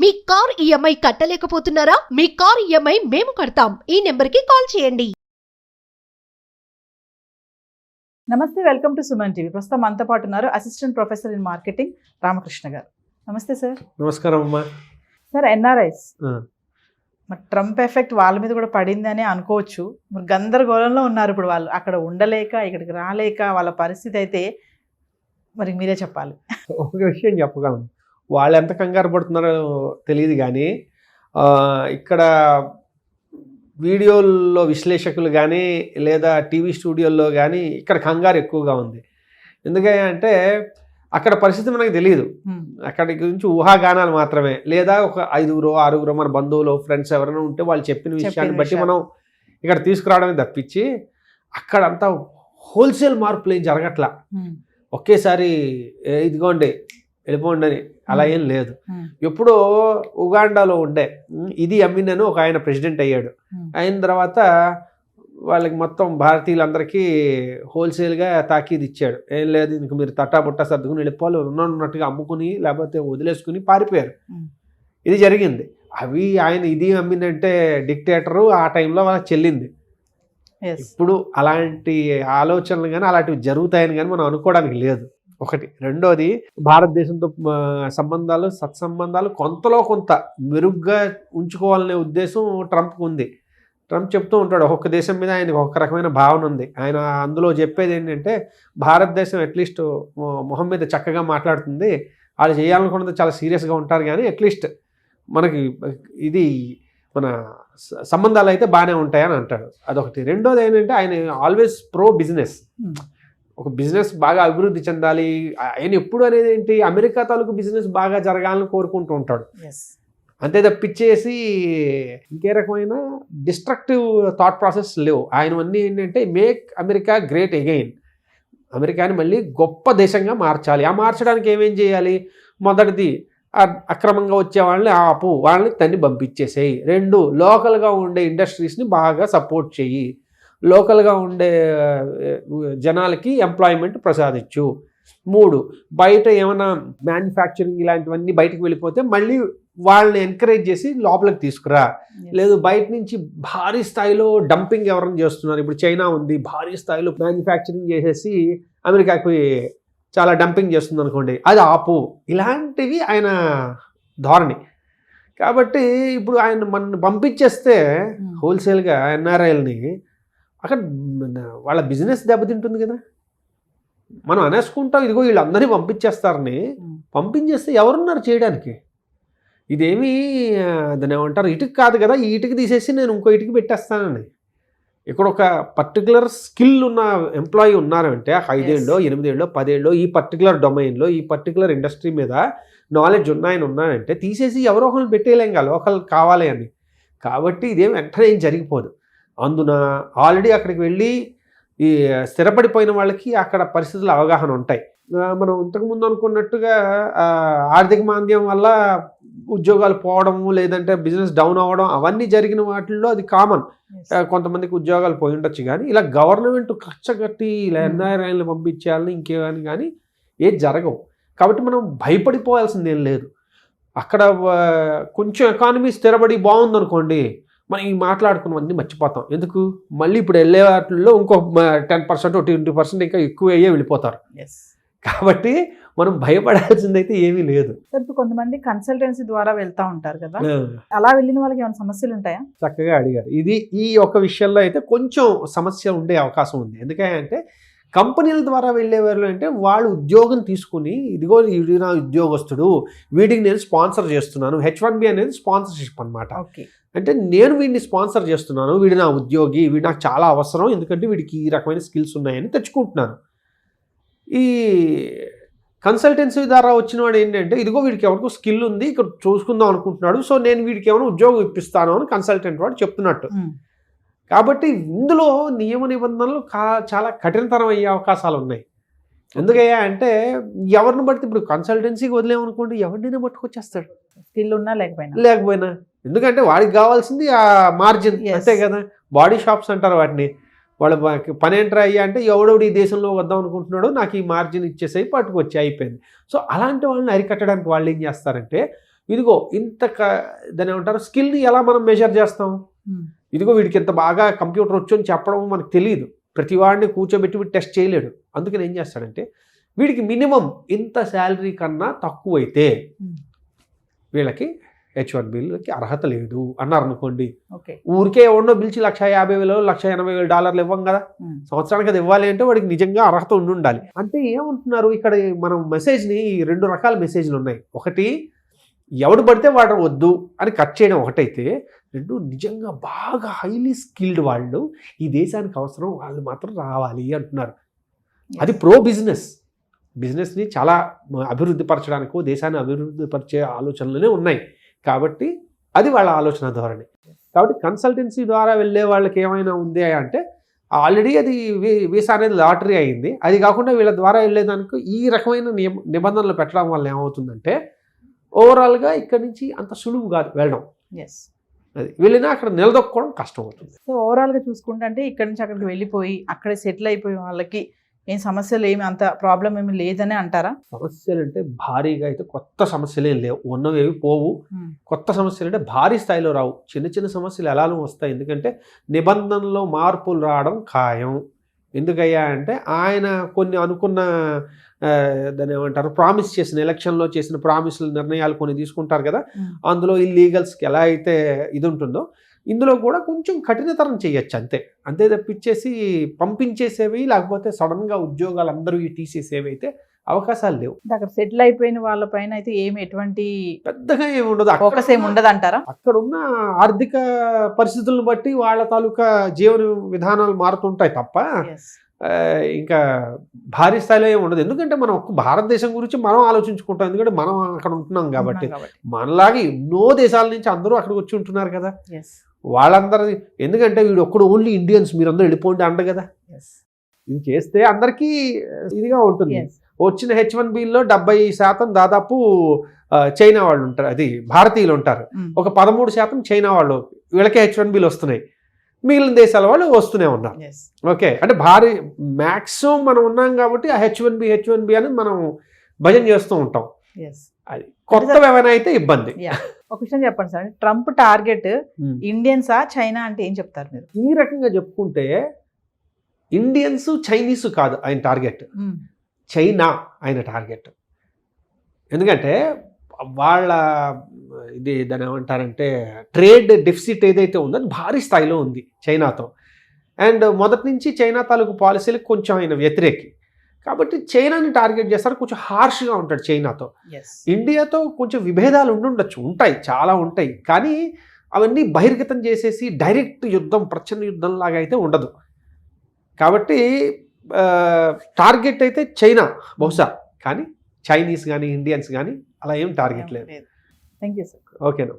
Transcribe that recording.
మీ car EMI కట్టలేకపోతున్నారా? మీ car EMI మేము కడతాం. ఈ నెంబర్కి కాల్ చేయండి. నమస్తే, వెల్కమ్ టు సుమన్ టీవీ. ప్రస్తుతం మనతో పాటు ఉన్నారు assistant professor in marketing Ramakrishna గారు. నమస్తే సార్. నమస్కారం అమ్మా. సార్, ఎన్ఆర్ఐస్ మరి ట్రంప్ ఎఫెక్ట్ వాళ్ళ మీద కూడా పడిందని అనుకోవచ్చు. మరి గందరగోళంలో ఉన్నారు ఇప్పుడు వాళ్ళు, అక్కడ ఉండలేక ఇక్కడికి రాలేక వాళ్ళ పరిస్థితి అయితే మరి మీరే చెప్పాలి. ఒక విషయం చెప్పగలను, వాళ్ళు ఎంత కంగారు పడుతున్నారో తెలియదు కానీ ఇక్కడ వీడియోల్లో విశ్లేషకులు కానీ లేదా టీవీ స్టూడియోల్లో కానీ ఇక్కడ కంగారు ఎక్కువగా ఉంది. ఎందుకంటే అక్కడ పరిస్థితి మనకు తెలియదు, అక్కడి గురించి ఊహాగానాలు మాత్రమే, లేదా ఒక 5-6 మన బంధువులు ఫ్రెండ్స్ ఎవరైనా ఉంటే వాళ్ళు చెప్పిన విషయాన్ని బట్టి మనం ఇక్కడ తీసుకురావడమే తప్పించి అక్కడంతా హోల్సేల్ మార్పులు ఏం జరగట్లా. ఒకేసారి ఇదిగోండి వెళ్ళిపోండి అని అలా ఏం లేదు. ఎప్పుడో ఉగాండాలో ఉండే ఇది అమీన్ ఒక ఆయన ప్రెసిడెంట్ అయ్యాడు. అయిన తర్వాత వాళ్ళకి మొత్తం భారతీయులందరికీ హోల్సేల్గా తాకీదు ఇచ్చాడు. ఏం లేదు, ఇంక మీరు తట్టాబుట్టా సర్దుకుని వెళ్ళిపోవాలి, ఉన్నట్టుగా అమ్ముకుని లేకపోతే వదిలేసుకుని పారిపోయారు. ఇది జరిగింది. అవి ఆయన ఇది అమీన్ అంటే డిక్టేటరు ఆ టైంలో వాళ్ళకి చెల్లింది. ఇప్పుడు అలాంటి ఆలోచనలు కానీ అలాంటివి జరుగుతాయని కానీ మనం అనుకోవడానికి లేదు. ఒకటి. రెండోది, భారతదేశంతో సంబంధాలు సత్సంబంధాలు కొంతలో కొంత మెరుగ్గా ఉంచుకోవాలనే ఉద్దేశం ట్రంప్కి ఉంది. ట్రంప్ చెప్తూ ఉంటాడు, ఒక్కొక్క దేశం మీద ఆయనకు ఒక రకమైన భావన ఉంది. ఆయన అందులో చెప్పేది ఏంటంటే భారతదేశం అట్లీస్ట్ మొహం మీద చక్కగా మాట్లాడుతుంది, వాళ్ళు చేయాలనుకున్నది చాలా సీరియస్గా ఉంటారు, కానీ అట్లీస్ట్ మనకి ఇది మన సంబంధాలు అయితే బాగానే ఉంటాయని అంటాడు. అదొకటి. రెండోది ఏంటంటే ఆయన ఆల్వేస్ ప్రో బిజినెస్. ఒక బిజినెస్ బాగా అభివృద్ధి చెందాలి. ఆయన ఎప్పుడు అనేది ఏంటి, అమెరికా తాలూకు బిజినెస్ బాగా జరగాలని కోరుకుంటూ ఉంటాడు. అంతే తప్పించేసి ఇంకే రకమైన డిస్ట్రక్టివ్ థాట్ ప్రాసెస్ లేవు ఆయనవన్నీ. ఏంటంటే మేక్ అమెరికా గ్రేట్ అగైన్, అమెరికాని మళ్ళీ గొప్ప దేశంగా మార్చాలి. ఆ మార్చడానికి ఏమేం చేయాలి? మొదటిది, అక్రమంగా వచ్చే వాళ్ళని ఆపు, వాళ్ళని తన్ని పంపించేసేయి. 2, లోకల్గా ఉండే ఇండస్ట్రీస్ని బాగా సపోర్ట్ చేయి, లోకల్గా ఉండే జనాలకి ఎంప్లాయ్మెంట్ ప్రసాదించు. 3, బయట ఏమైనా మ్యానుఫ్యాక్చరింగ్ ఇలాంటివన్నీ బయటకు వెళ్ళిపోతే మళ్ళీ వాళ్ళని ఎంకరేజ్ చేసి లోపలికి తీసుకురా. లేదు, బయట నుంచి భారీ స్థాయిలో డంపింగ్ ఎవరైనా చేస్తున్నారు. ఇప్పుడు చైనా ఉంది, భారీ స్థాయిలో మ్యానుఫ్యాక్చరింగ్ చేసేసి అమెరికాకి చాలా డంపింగ్ చేస్తుంది అనుకోండి, అది ఆపు. ఇలాంటివి ఆయన ధోరణి. కాబట్టి ఇప్పుడు ఆయన మన పంపించేస్తే హోల్సేల్గా ఎన్ఆర్ఐల్ని, అక్కడ వాళ్ళ బిజినెస్ దెబ్బతింటుంది కదా. మనం అనేసుకుంటాం, ఇదిగో వీళ్ళందరినీ పంపించేస్తారని. పంపించేస్తే ఎవరున్నారు చేయడానికి? ఇదేమీ దాన్ని ఏమంటారు, ఇటుకు కాదు కదా, ఈ ఇటుకు తీసేసి నేను ఇంకో ఇటుకు పెట్టేస్తానని. ఇక్కడ ఒక పర్టికులర్ స్కిల్ ఉన్న ఎంప్లాయీ ఉన్నారంటే 5 ఏళ్ళో 8 ఏళ్ళో 10 ఏళ్ళో ఈ పర్టికులర్ డొమైన్లో ఈ పర్టికులర్ ఇండస్ట్రీ మీద నాలెడ్జ్ ఉన్నారంటే తీసేసి ఎవరో ఒకరిని పెట్టేయలేం కదా, లోకల్ కావాలి అని. కాబట్టి ఇదేం వెంటనే ఏం జరిగిపోదు. అందున ఆల్రెడీ అక్కడికి వెళ్ళి ఈ స్థిరపడిపోయిన వాళ్ళకి అక్కడ పరిస్థితులు అవగాహన ఉంటాయి. మనం ఇంతకుముందు అనుకున్నట్టుగా ఆర్థిక మాంద్యం వల్ల ఉద్యోగాలు పోవడము, లేదంటే బిజినెస్ డౌన్ అవ్వడం, అవన్నీ జరిగిన వాటిల్లో అది కామన్. కొంతమందికి ఉద్యోగాలు పోయి ఉండొచ్చు, కానీ ఇలా గవర్నమెంట్ కచ్చగట్టి ఇలా ఎన్ఆర్ఐలను పంపించేయాలని ఇంకేమని కానీ ఏది జరగవు. కాబట్టి మనం భయపడిపోవాల్సిందేం లేదు. అక్కడ కొంచెం ఎకానమీ స్థిరపడి బాగుందనుకోండి, మనం ఈ మాట్లాడుకున్నవన్నీ మర్చిపోతాం. ఎందుకు? మళ్ళీ ఇప్పుడు వెళ్ళే వాటిల్లో ఇంకో 10% 20% ఇంకా ఎక్కువ అయ్యే వెళ్ళిపోతారు. కాబట్టి మనం భయపడాల్సిందైతే ఏమీ లేదు. ఇప్పుడు కొంతమంది కన్సల్టెన్సీ ద్వారా వెళ్తూ ఉంటారు కదా, అలా వెళ్ళిన వాళ్ళకి ఏమైనా సమస్యలు ఉంటాయా? చక్కగా అడిగారు. ఈ ఒక విషయంలో అయితే కొంచెం సమస్య ఉండే అవకాశం ఉంది. ఎందుకంటే కంపెనీల ద్వారా వెళ్ళేవాళ్ళు అంటే వాళ్ళు ఉద్యోగం తీసుకుని, ఇదిగో వీడి నా ఉద్యోగస్తుడు, వీడికి నేను స్పాన్సర్ చేస్తున్నాను. H1B అనేది స్పాన్సర్షిప్ అనమాట. అంటే నేను వీడిని స్పాన్సర్ చేస్తున్నాను, వీడి నా ఉద్యోగి, వీడు నాకు చాలా అవసరం, ఎందుకంటే వీడికి ఈ రకమైన స్కిల్స్ ఉన్నాయని తెచ్చుకుంటున్నాను. ఈ కన్సల్టెన్సీ ద్వారా వచ్చిన వాడు ఏంటంటే, ఇదిగో వీడికి ఎవరికో స్కిల్ ఉంది, ఇక్కడ చూసుకుందాం అనుకుంటున్నాడు, సో నేను వీడికి ఏమైనా ఉద్యోగం ఇప్పిస్తాను అని కన్సల్టెంట్ వాడు చెప్తున్నట్టు. కాబట్టి ఇందులో నియమ నిబంధనలు చాలా కఠినతరం అయ్యే అవకాశాలు ఉన్నాయి. ఎందుకయ్యా అంటే ఎవరిని బట్టి, ఇప్పుడు కన్సల్టెన్సీకి వదిలేమనుకోండి, ఎవరినైనా పట్టుకొచ్చేస్తాడు, స్కిల్ ఉన్నా లేకపోయినా. ఎందుకంటే వాడికి కావాల్సింది ఆ మార్జిన్, అంతే కదా. బాడీ షాప్స్ అంటారు వాటిని. వాళ్ళ పని ఏంట్రా అయ్యా అంటే, ఎవడోడు ఈ దేశంలో వద్దాం అనుకుంటున్నాడు, నాకు ఈ మార్జిన్ ఇచ్చేసేయి, పట్టుకొచ్చి అయిపోయింది. సో అలాంటి వాళ్ళని అరికట్టడానికి వాళ్ళు ఏం చేస్తారంటే, ఇదిగో ఇంత దాని ఏమంటారు స్కిల్ని ఎలా మనం మెజర్ చేస్తాం, ఇదిగో వీడికి ఇంత బాగా కంప్యూటర్ వచ్చు అని చెప్పడం మనకు తెలియదు. ప్రతి వాడిని కూర్చోబెట్టి వీడు టెస్ట్ చేయలేడు. అందుకని ఏం చేస్తాడంటే వీడికి మినిమం ఇంత శాలరీ కన్నా తక్కువైతే వీళ్ళకి H1Bలకి అర్హత లేదు అన్నారు అనుకోండి, ఊరికే ఎవడో పిలిచి $150,000 $180,000 ఇవ్వం కదా, సంవత్సరానికి అది ఇవ్వాలి అంటే వాడికి నిజంగా అర్హత ఉండాలి. అంటే ఏమంటున్నారు ఇక్కడ మనం మెసేజ్ని 2 రకాల మెసేజ్లు ఉన్నాయి. ఒకటి ఎవడు పడితే వాడు వద్దు అని కట్ చేయడం ఒకటైతే, 2 నిజంగా బాగా హైలీ స్కిల్డ్ వాళ్ళు ఈ దేశానికి అవసరం వాళ్ళు మాత్రం రావాలి అంటున్నారు. అది ప్రో బిజినెస్ని చాలా అభివృద్ధి పరచడానికో దేశాన్ని అభివృద్ధి పరిచే ఆలోచనలనే ఉన్నాయి. కాబట్టి అది వాళ్ళ ఆలోచన ధోరణి. కాబట్టి కన్సల్టెన్సీ ద్వారా వెళ్ళే వాళ్ళకి ఏమైనా ఉంది అంటే ఆల్రెడీ అది వీసా అనేది లాటరీ అయింది. అది కాకుండా వీళ్ళ ద్వారా వెళ్ళేదానికి ఈ రకమైన నిబంధనలు పెట్టడం వల్ల ఏమవుతుందంటే ఓవరాల్గా ఇక్కడి నుంచి అంత సులువు కాదు వెళ్ళడం. అది వెళ్ళినా అక్కడ నిలదొక్కుకోవడం కష్టం అవుతుంది. సో ఓవరాల్గా చూసుకుంటే అంటే ఇక్కడి నుంచి అక్కడికి వెళ్ళిపోయి అక్కడే సెటిల్ అయిపోయి వాళ్ళకి ఏం సమస్యలు ఏమి అంత ప్రాబ్లం ఏమి లేదని అంటారా? సమస్యలు అంటే భారీగా అయితే కొత్త సమస్యలు ఏం లేవు, ఉన్నవేవి పోవు. కొత్త సమస్యలు అంటే భారీ స్థాయిలో రావు, చిన్న చిన్న సమస్యలు ఎలానో వస్తాయి. ఎందుకంటే నిబంధనలో మార్పులు రావడం ఖాయం. ఎందుకయ్యా అంటే ఆయన కొన్ని అనుకున్న దాన్ని ఏమంటారు ప్రామిస్ చేసిన ఎలక్షన్లో చేసిన ప్రామిస్ల నిర్ణయాలు కొన్ని తీసుకుంటారు కదా, అందులో ఇల్లీగల్స్కి ఎలా అయితే ఇది ఉంటుందో ఇందులో కూడా కొంచెం కఠినతరం చేయొచ్చు అంతే తప్పించేసి పంపించేసేవి లేకపోతే సడన్గా ఉద్యోగాలు అందరూ తీసేసేవి అయితే అవకాశాలు లేవు. అక్కడ సెటిల్ అయిపోయిన వాళ్ళ పైన అయితే ఎటువంటి పెద్దగా ఏమి ఉండదు, ఫోకస్ ఏమి ఉండదు అంటారా? అక్కడ ఉన్న ఆర్థిక పరిస్థితులను బట్టి వాళ్ళ తాలూకా జీవన విధానాలు మారుతుంటాయి తప్ప ఇంకా భారీ స్థాయిలో ఏమి ఉండదు. ఎందుకంటే మనం భారతదేశం గురించి మనం ఆలోచించుకుంటాం, ఎందుకంటే మనం అక్కడ ఉంటున్నాం కాబట్టి. మనలాగే ఎన్నో దేశాల నుంచి అందరూ అక్కడికి వచ్చి ఉంటున్నారు కదా, వాళ్ళందరూ ఎందుకంటే వీడు ఒక్కడు ఓన్లీ ఇండియన్స్ మీరందరూ వెళ్ళిపోండి అంట కదా. ఇది చేస్తే అందరికీ ఇదిగా ఉంటుంది. వచ్చిన H1Bలో 70% దాదాపు చైనా వాళ్ళు ఉంటారు, అది భారతీయులు ఉంటారు. ఒక 13% చైనా వాళ్ళు, వీళ్ళకే H1Bలు వస్తున్నాయి. మిగిలిన దేశాల వాళ్ళు వస్తూనే ఉన్నారు. ఓకే, అంటే భారీ మ్యాక్సిమం మనం ఉన్నాం కాబట్టి ఆ H1B అని మనం భజన చేస్తూ ఉంటాం. అది కొత్త ఏమైనా అయితే ఇబ్బంది. ఒక విషయం చెప్పండి సార్, ట్రంప్ టార్గెట్ ఇండియన్సా చైనా అంటే ఏం చెప్తారు మీరు? ఈ రకంగా చెప్పుకుంటే ఇండియన్స్ చైనీస్ కాదు ఆయన టార్గెట్, చైనా ఆయన టార్గెట్. ఎందుకంటే వాళ్ళ ఇది దాని ఏమంటారంటే ట్రేడ్ డెఫిసిట్ ఏదైతే ఉందో అది భారీ స్థాయిలో ఉంది చైనాతో. అండ్ మొదటి నుంచి చైనా తాలూకు పాలసీలకు కొంచెం ఆయన వ్యతిరేకి కాబట్టి చైనాని టార్గెట్ చేస్తారు. కొంచెం హార్ష్గా ఉంటాడు చైనాతో. ఇండియాతో కొంచెం విభేదాలు ఉండొచ్చు, ఉంటాయి, చాలా ఉంటాయి. కానీ అవన్నీ బహిర్గతం చేసేసి డైరెక్ట్ యుద్ధం ప్రచండ యుద్ధం లాగా అయితే ఉండదు. కాబట్టి టార్గెట్ అయితే చైనా బహుశా, కానీ చైనీస్ కానీ ఇండియన్స్ కానీ అలా ఏం టార్గెట్ లేదు. Thank you sir. ఓకేనా.